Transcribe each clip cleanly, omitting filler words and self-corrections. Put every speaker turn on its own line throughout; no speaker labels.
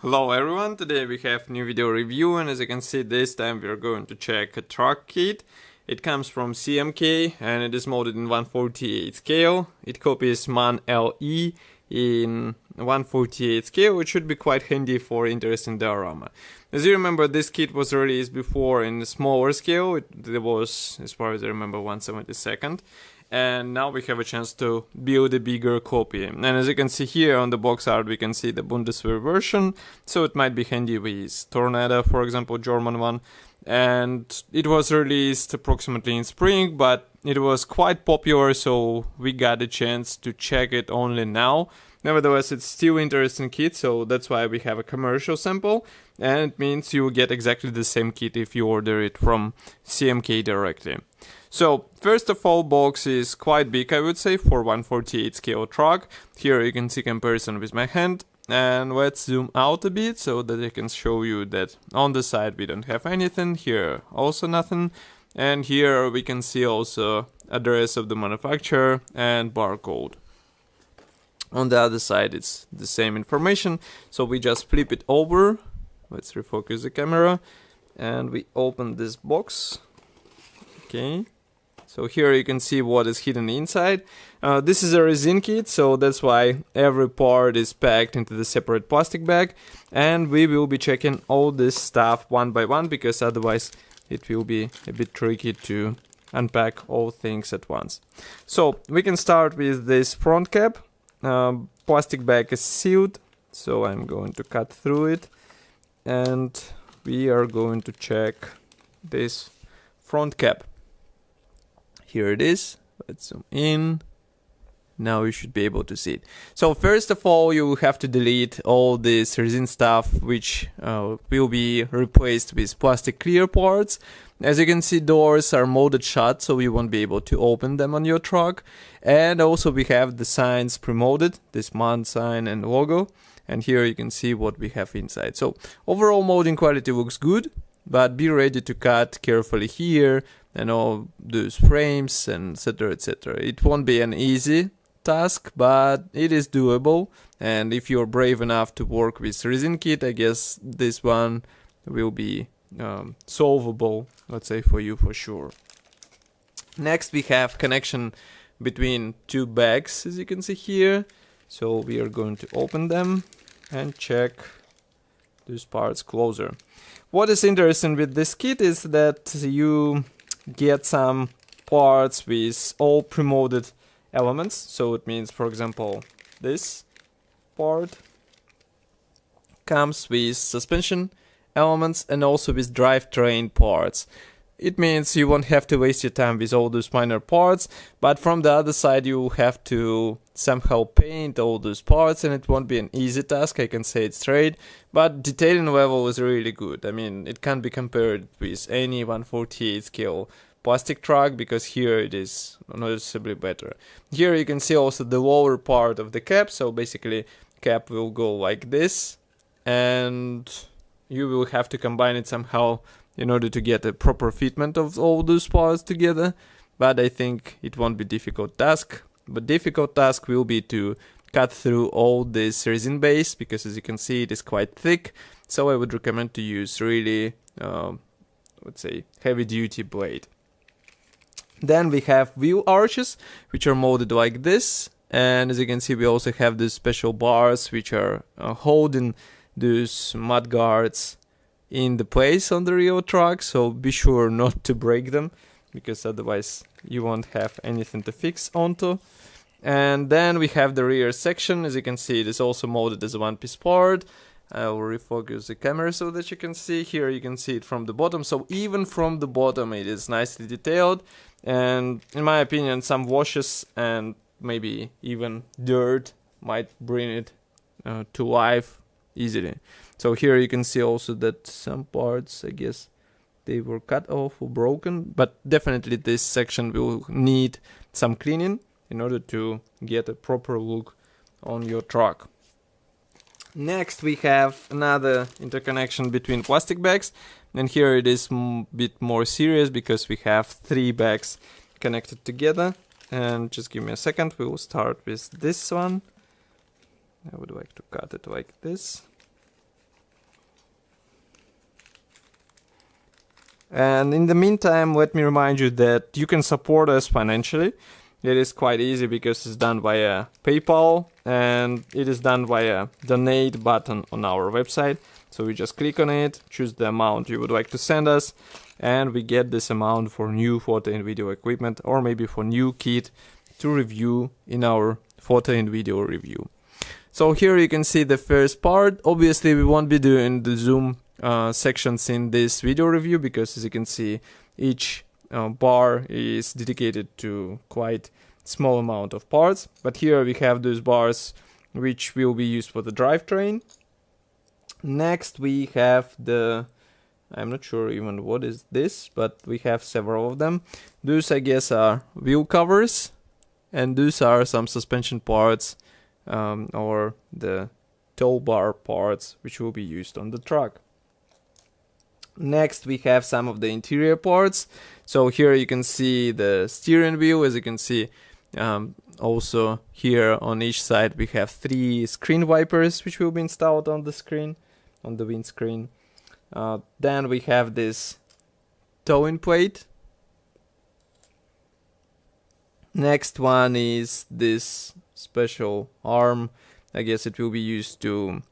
Hello everyone, today we have new video review, and as you can see this time we are going to check a truck kit. It comes from CMK and it is molded in 1/48 scale. It copies MAN LE in 1/48 scale, which should be quite handy for interesting diorama. As you remember, this kit was released before in a smaller scale. There was, as far as I remember, 1/72. And now we have a chance to build a bigger copy. And as you can see here on the box art, we can see the Bundeswehr version, so it might be handy with Tornado, for example, German one. And it was released approximately in spring, but it was quite popular, so we got a chance to check it only now. Nevertheless, it's still interesting kit, so that's why we have a commercial sample, and it means you will get exactly the same kit if you order it from CMK directly. So, first of all, box is quite big, I would say, for 1/48 scale truck. Here you can see comparison with my hand, and let's zoom out a bit so that I can show you that on the side we don't have anything, here also nothing, and here we can see also address of the manufacturer and barcode. On the other side it's the same information, so we just flip it over. Let's refocus the camera, and we open this box. Okay. So here you can see what is hidden inside. This is a resin kit, so that's why every part is packed into the separate plastic bag. And we will be checking all this stuff one by one, because otherwise it will be a bit tricky to unpack all things at once. So we can start with this front cap. Plastic bag is sealed, so I'm going to cut through it. And we are going to check this front cap. Here it is. Let's zoom in. Now you should be able to see it. So first of all, you have to delete all this resin stuff, which will be replaced with plastic clear parts. As you can see, doors are molded shut, so you won't be able to open them on your truck. And also we have the signs pre-molded, this MAN sign and logo. And here you can see what we have inside. So overall molding quality looks good, but be ready to cut carefully here and all those frames and etc, etc. It won't be an easy task, but it is doable, and if you're brave enough to work with resin kit, I guess this one will be solvable, let's say, for you for sure. Next we have connection between two bags, as you can see here, so we are going to open them and check these parts closer. What is interesting with this kit is that you get some parts with all pre-molded elements. So it means, for example, this part comes with suspension elements and also with drivetrain parts. It means you won't have to waste your time with all those minor parts, but from the other side you have to somehow paint all those parts, and it won't be an easy task, I can say it straight, but detailing level is really good. I mean, it can't be compared with any 1/48 scale plastic truck, because here it is noticeably better. Here you can see also the lower part of the cap, so basically cap will go like this, and you will have to combine it somehow in order to get a proper fitment of all those parts together, but I think it won't be a difficult task. But difficult task will be to cut through all this resin base, because as you can see it is quite thick, so I would recommend to use really, let's say, heavy duty blade. Then we have wheel arches, which are molded like this, and as you can see we also have these special bars which are holding those mud guards in the place on the real truck, so be sure not to break them, because otherwise you won't have anything to fix onto. And then we have the rear section. As you can see, it is also molded as a one-piece part. I will refocus the camera so that you can see. Here you can see it from the bottom, so even from the bottom it is nicely detailed, and in my opinion some washes and maybe even dirt might bring it to life easily. So here you can see also that some parts, I guess, they were cut off or broken, but definitely this section will need some cleaning in order to get a proper look on your truck. Next we have another interconnection between plastic bags, and here it is a bit more serious because we have 3 bags connected together. And just give me a second, we will start with this one. I would like to cut it like this. And in the meantime, let me remind you that you can support us financially. It is quite easy because it's done via PayPal, and it is done via donate button on our website. So we just click on it, choose the amount you would like to send us, and we get this amount for new photo and video equipment, or maybe for new kit to review in our photo and video review. So here you can see the first part. Obviously we won't be doing the zoom sections in this video review, because as you can see, each bar is dedicated to quite small amount of parts. But here we have those bars which will be used for the drivetrain. Next we have the, I'm not sure even what is this, but we have several of them. Those I guess are wheel covers, and those are some suspension parts or the tow bar parts which will be used on the truck. Next we have some of the interior parts. So here you can see the steering wheel. As you can see, also here on each side we have 3 screen wipers which will be installed on the screen, on the windscreen. Then we have this towing plate. Next one is this special arm. I guess it will be used to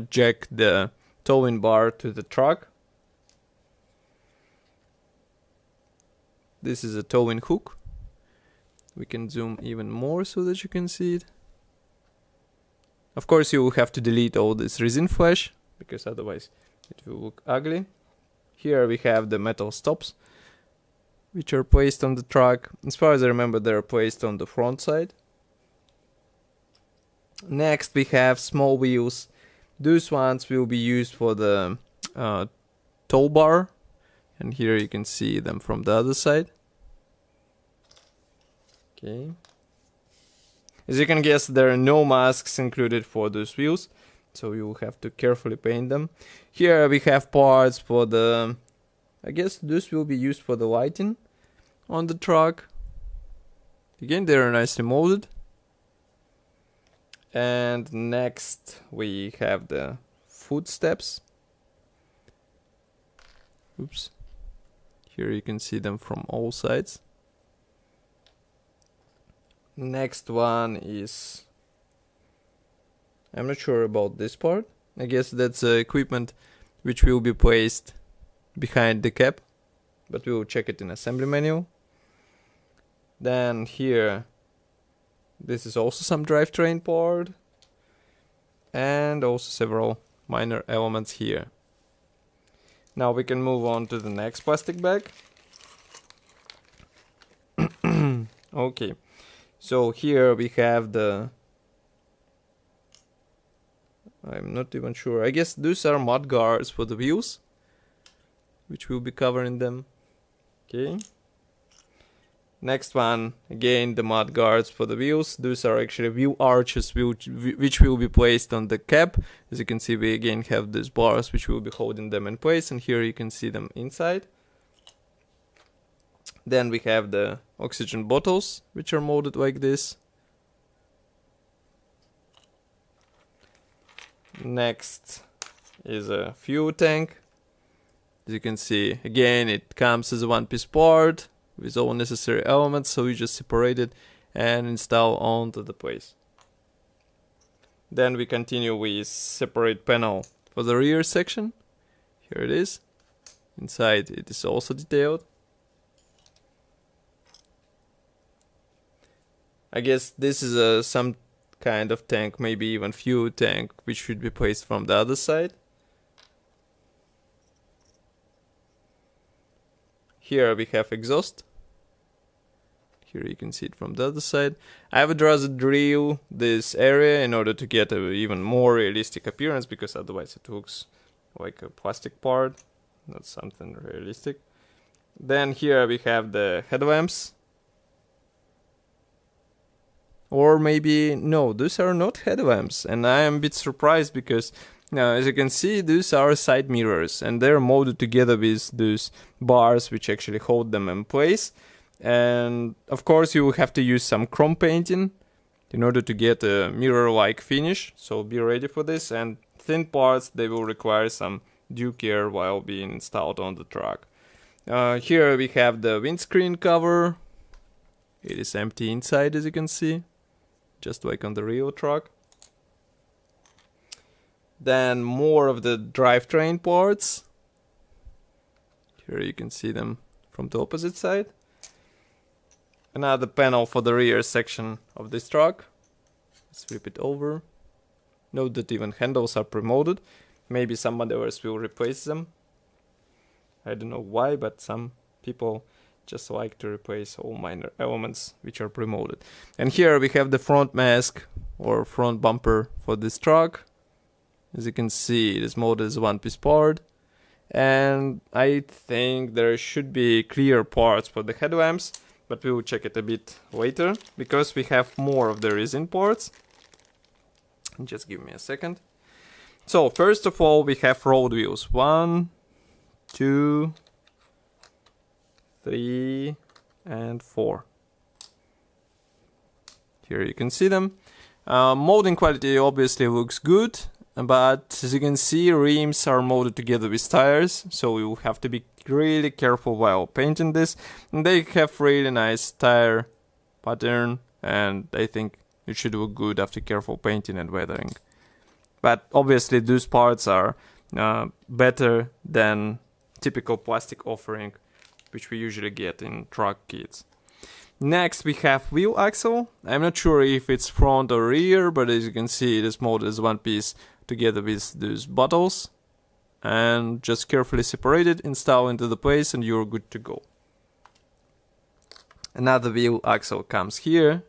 jack the towing bar to the truck. This is a towing hook. We can zoom even more so that you can see it. Of course you will have to delete all this resin flash, because otherwise it will look ugly. Here we have the metal stops which are placed on the truck. As far as I remember, they're placed on the front side. Next we have small wheels. Those ones will be used for the tow bar, and here you can see them from the other side. Okay. As you can guess, there are no masks included for those wheels, so you will have to carefully paint them. Here we have parts for the, I guess this will be used for the lighting on the truck. Again, they are nicely molded. And next we have the footsteps. Oops. Here you can see them from all sides. Next one is, I'm not sure about this part. I guess that's equipment which will be placed behind the cab, but we will check it in assembly manual. Then here, this is also some drivetrain part, and also several minor elements here. Now we can move on to the next plastic bag. Okay, so here we have the, I'm not even sure, I guess those are mud guards for the wheels, which will be covering them. Okay. Next one, again the mud guards for the wheels. Those are actually wheel arches which will be placed on the cab. As you can see, we again have these bars which will be holding them in place, and here you can see them inside. Then we have the oxygen bottles which are molded like this. Next is a fuel tank. As you can see, again it comes as a one-piece part with all necessary elements, so we just separate it and install onto the place. Then we continue with separate panel for the rear section. Here it is. Inside it is also detailed. I guess this is some kind of tank, maybe even fuel tank, which should be placed from the other side. Here we have exhaust. Here you can see it from the other side. I would rather drill this area in order to get an even more realistic appearance, because otherwise it looks like a plastic part, not something realistic. Then here we have the headlamps. Or maybe, no, those are not headlamps, and I am a bit surprised because as you can see, these are side mirrors, and they're molded together with those bars which actually hold them in place. And of course you will have to use some chrome painting in order to get a mirror-like finish, so be ready for this. And thin parts, they will require some due care while being installed on the truck. Here we have the windscreen cover. It is empty inside, as you can see, just like on the real truck. Then more of the drivetrain parts. Here you can see them from the opposite side. Another panel for the rear section of this truck. Let's flip it over. Note that even handles are pre-molded. Maybe some modelers will replace them. I don't know why, but some people just like to replace all minor elements which are pre-molded. And here we have the front mask or front bumper for this truck. As you can see, it is molded as a one-piece part. And I think there should be clear parts for the headlamps, but we will check it a bit later, because we have more of the resin parts. Just give me a second. So, first of all, we have road wheels. 1, 2, 3, and 4. Here you can see them. Molding quality obviously looks good, but as you can see, rims are molded together with tires, so you have to be really careful while painting this. And they have really nice tire pattern, and I think it should look good after careful painting and weathering. But obviously those parts are better than typical plastic offering which we usually get in truck kits. Next we have wheel axle. I'm not sure if it's front or rear, but as you can see, it is molded as one piece together with those bottles. And just carefully separate it, install into the place, and you're good to go. Another wheel axle comes here.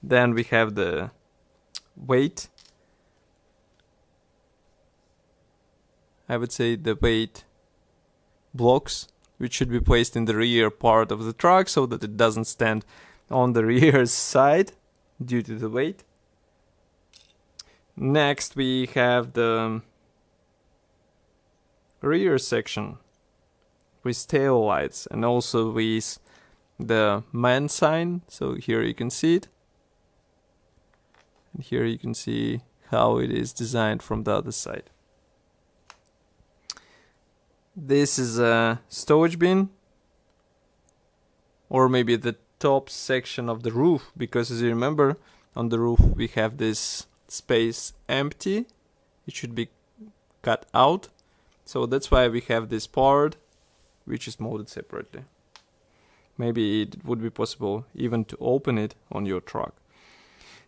Then we have the weight. I would say the weight blocks, which should be placed in the rear part of the truck so that it doesn't stand on the rear side due to the weight. Next we have the rear section with tail lights and also with the man sign. So here you can see it. And here you can see how it is designed from the other side. This is a storage bin, or maybe the top section of the roof, because as you remember, on the roof we have this space empty. It should be cut out, so that's why we have this part which is molded separately. Maybe it would be possible even to open it on your truck.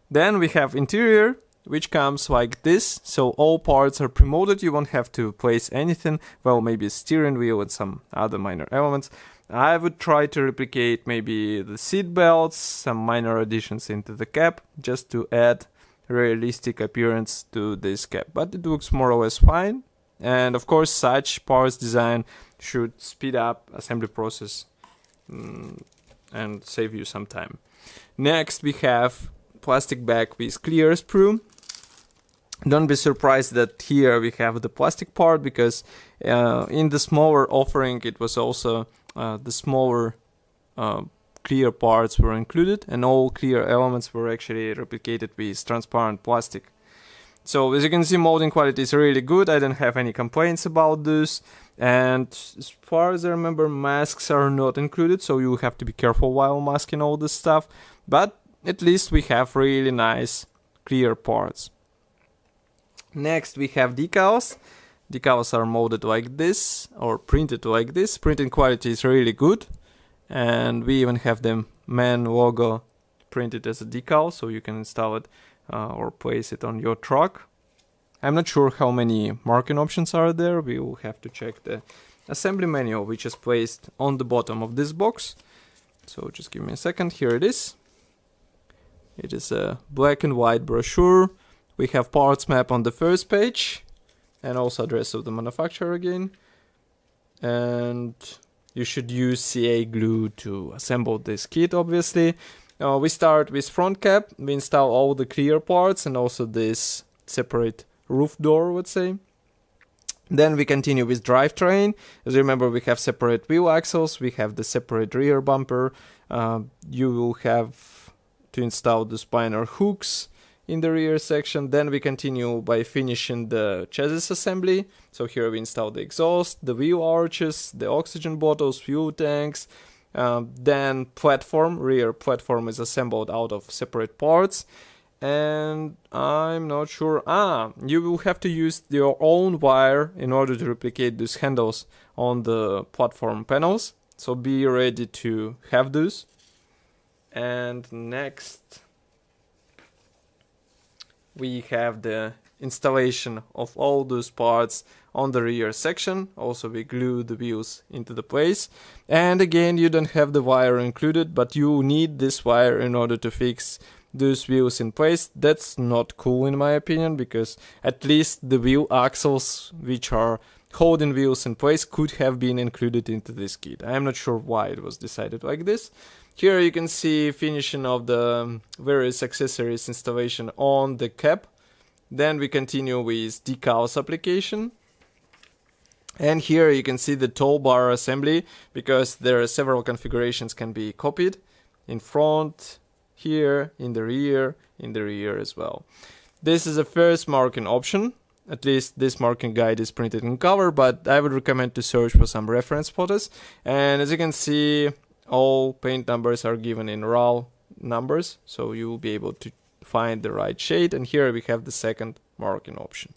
Then we have interior, which comes like this, so all parts are pre-molded. You won't have to place anything, well, maybe a steering wheel and some other minor elements. I would try to replicate maybe the seat belts, some minor additions into the cab, just to add realistic appearance to this cab, but it looks more or less fine. And of course, such parts design should speed up assembly process and save you some time. Next we have plastic bag with clear sprue. Don't be surprised that here we have the plastic part, because in the smaller offering it was also the smaller clear parts were included, and all clear elements were actually replicated with transparent plastic. So as you can see, molding quality is really good. I don't have any complaints about this. And as far as I remember, masks are not included, so you have to be careful while masking all this stuff. But at least we have really nice clear parts. Next we have decals. Decals are molded like this, or printed like this. Printing quality is really good. And we even have the MAN logo printed as a decal, so you can install it or place it on your truck. I'm not sure how many marking options are there. We will have to check the assembly manual, which is placed on the bottom of this box. So just give me a second. Here it is. It is a black and white brochure. We have parts map on the first page, and also address of the manufacturer again. And you should use CA glue to assemble this kit, obviously. We start with front cap. We install all the clear parts and also this separate roof door, let's say. Then we continue with drivetrain. As you remember, we have separate wheel axles. We have the separate rear bumper. You will have to install the spinner hooks in the rear section. Then we continue by finishing the chassis assembly. So here we install the exhaust, the wheel arches, the oxygen bottles, fuel tanks. Then platform, rear platform is assembled out of separate parts. And I'm not sure, you will have to use your own wire in order to replicate these handles on the platform panels. So be ready to have those. And next we have the installation of all those parts on the rear section. Also we glue the wheels into the place. And again, you don't have the wire included, but you need this wire in order to fix those wheels in place. That's not cool in my opinion, because at least the wheel axles which are holding wheels in place could have been included into this kit. I'm not sure why it was decided like this. Here you can see finishing of the various accessories installation on the cab. Then we continue with Decals Application. And here you can see the toolbar assembly, because there are several configurations can be copied in front, here, in the rear as well. This is the first marking option. At least this marking guide is printed in color, but I would recommend to search for some reference photos. And as you can see, all paint numbers are given in raw numbers, so you will be able to find the right shade. And here we have the second marking option.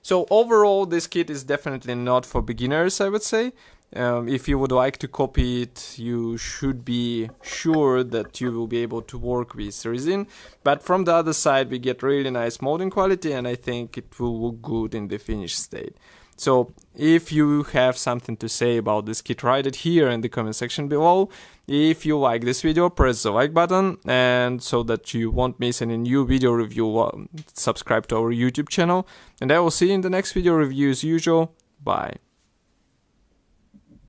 So overall, this kit is definitely not for beginners, I would say. If you would like to copy it, you should be sure that you will be able to work with resin. But from the other side, we get really nice molding quality, and I think it will look good in the finished state. So if you have something to say about this kit, write it here in the comment section below. If you like this video, press the like button, and so that you won't miss any new video review, subscribe to our YouTube channel. And I will see you in the next video review as usual. Bye.